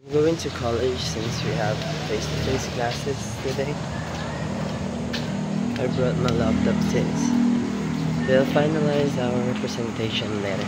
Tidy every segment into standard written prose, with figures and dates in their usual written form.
I'm going to college since we have face-to-face classes today. I brought my laptop since we'll finalize our presentation later.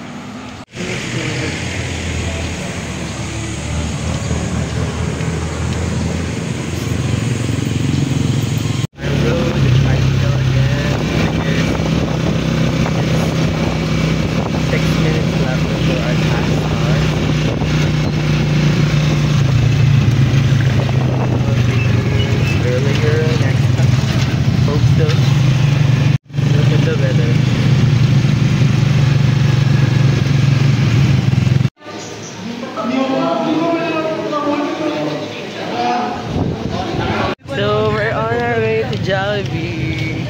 So we're on our way to Jollibee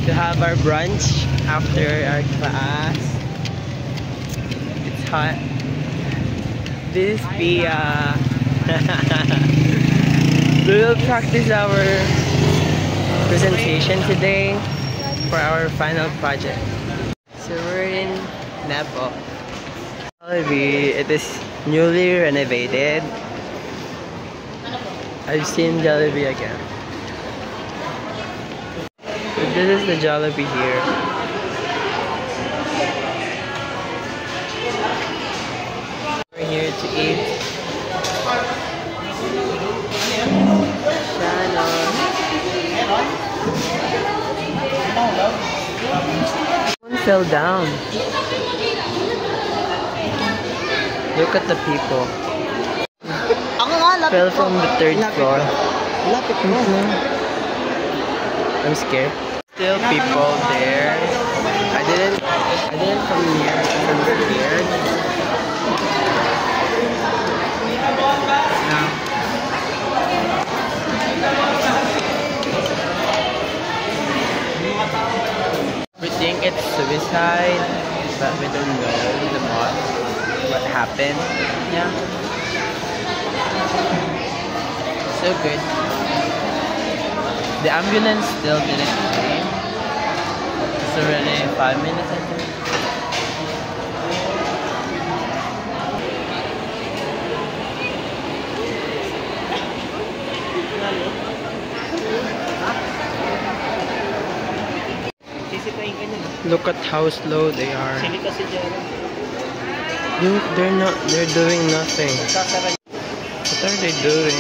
to have our brunch after our class. It's hot. This is Pia. We will practice our presentation today for our final project. So we're in Nepo. Jollibee, it is newly renovated. I've seen Jollibee again. So this is the Jollibee here. We're here to eat. One fell down. Look at the people. Fell from the third floor. I'm scared. Still people there. I didn't come here from here. We think it's suicide, but we don't know what happened. Yeah. So good. The ambulance still didn't came. It's already 5 minutes, I think. Look at how slow they are. Look, they're doing nothing. What are they doing?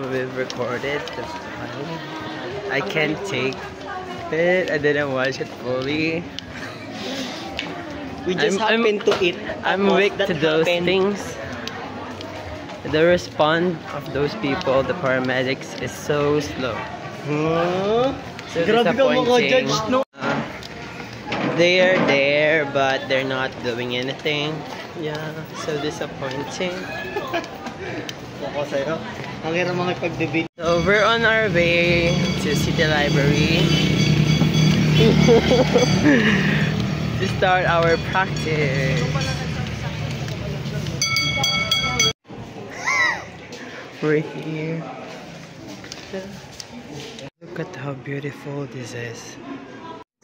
We've recorded the file. I can't take it. I didn't watch it fully. We just happened to eat. I'm weak to those things. The response of those people, the paramedics, is so slow. So disappointing. They are there, but they're not doing anything. Yeah, so disappointing. So we're on our way to City Library to start our practice. We're here. Look at how beautiful this is.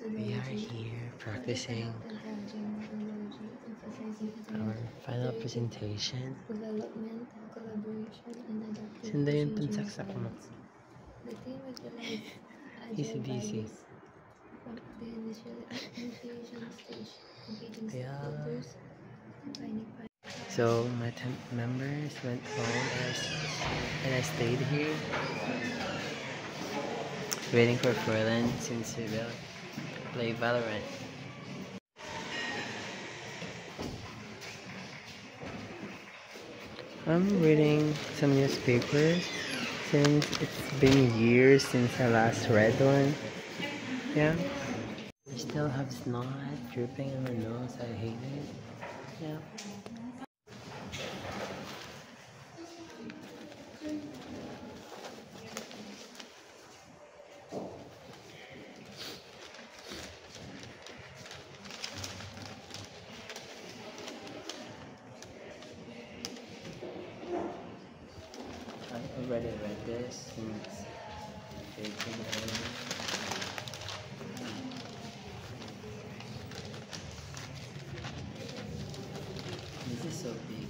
We are here practicing our final presentation. Sanda yung pansaksak mo? He's busy. Yeah. So my members went home and I stayed here waiting for Ferland since we will play Valorant. I'm reading some newspapers since it's been years since I last read one. Yeah. I still have snot dripping on my nose. I hate it. Yeah. I already read this since This is so big.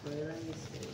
Where let me see.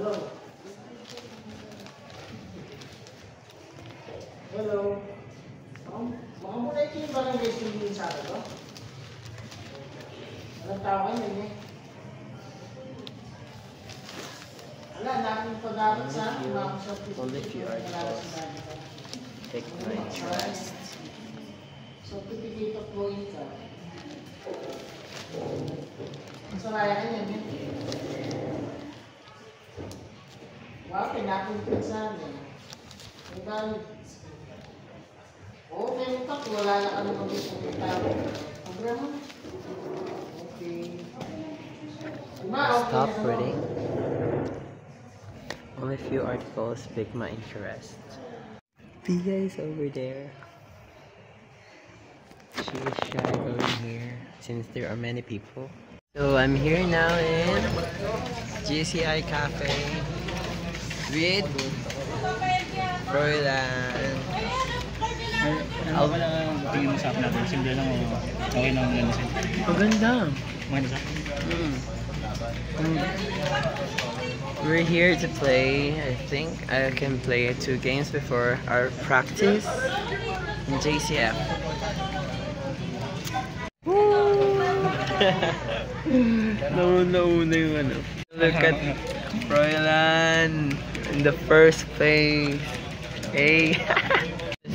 Hello. Hello. Mga muna ito yung barangay sundin sa akin, no? Walang tao kayo yun eh. Wala, namin pa dapat sa Only few articles take my interest. So, certificate of going ka. Masaraya ka yan, eh. Wow, pinapuntin sa amin. May gamit. Oo, may mutak. Wala na ka naman gusto ng tao. Programa. Okay. Stop reading. Only few articles pique my interest. Pia is over there. She is shy going here since there are many people. So I'm here now in GCI Cafe with Royland. Ano pala tingin mo sa app natin? Simple lang o okay na maganda sa'yo? Maganda. Maganda sa We're here to play. I think I can play 2 games before our practice in JCF. Nauna yung ano. Look at Royland in the first place. Hey.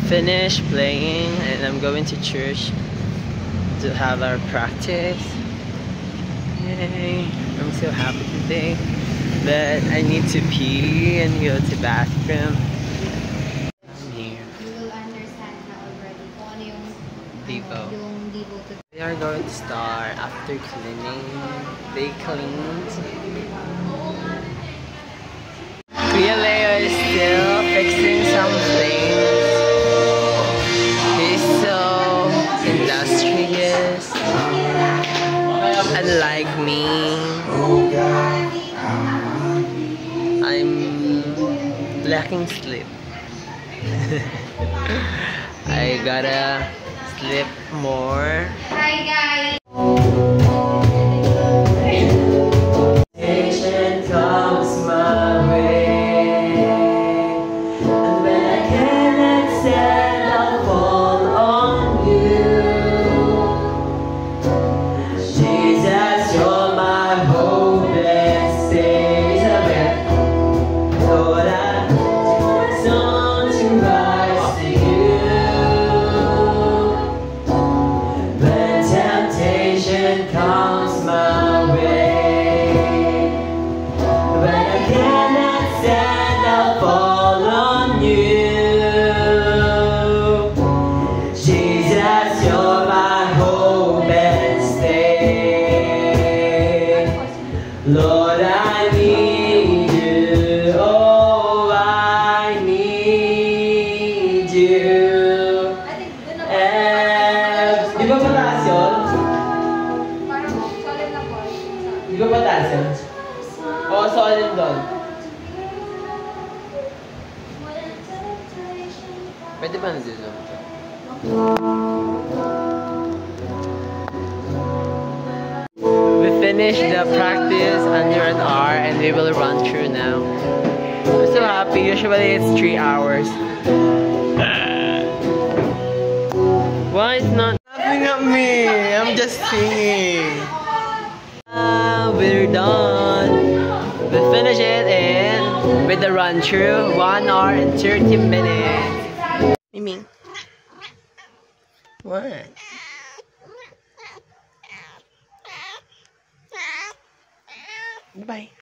Finished playing and I'm going to church to have our practice. Yay. I'm so happy today. But I need to pee and go to bathroom. I'm here. You will understand na already kung ano yung Devo. Yung Devo to. We are going to start after cleaning. They cleaned. Kuya Leo is still fixing some things. He's so industrious. Unlike me. I'm lacking sleep. I gotta sleep more. Hi guys! Temptation comes my way, and when I cannot stand, I'll fall on you. Jesus, you're my hope and stay. Lord, I want to rise to you. When temptation comes my way, when I cannot stand, I'll fall on you. Jesus, you're my hope and stay. Lord, I need you. Oh, I need you. Di ba mataas yun? Parang solid na po. Di ba mataas yun? Oo, solid doon. Pwede ba nandito? We finished the practice under an hour and we will run through now. I'm so happy. Usually it's 3 hours. Why is not laughing at me? I'm just singing. We're done. We finish it in with the run through 1 hour and 30 minutes. Mimi. What? Bye.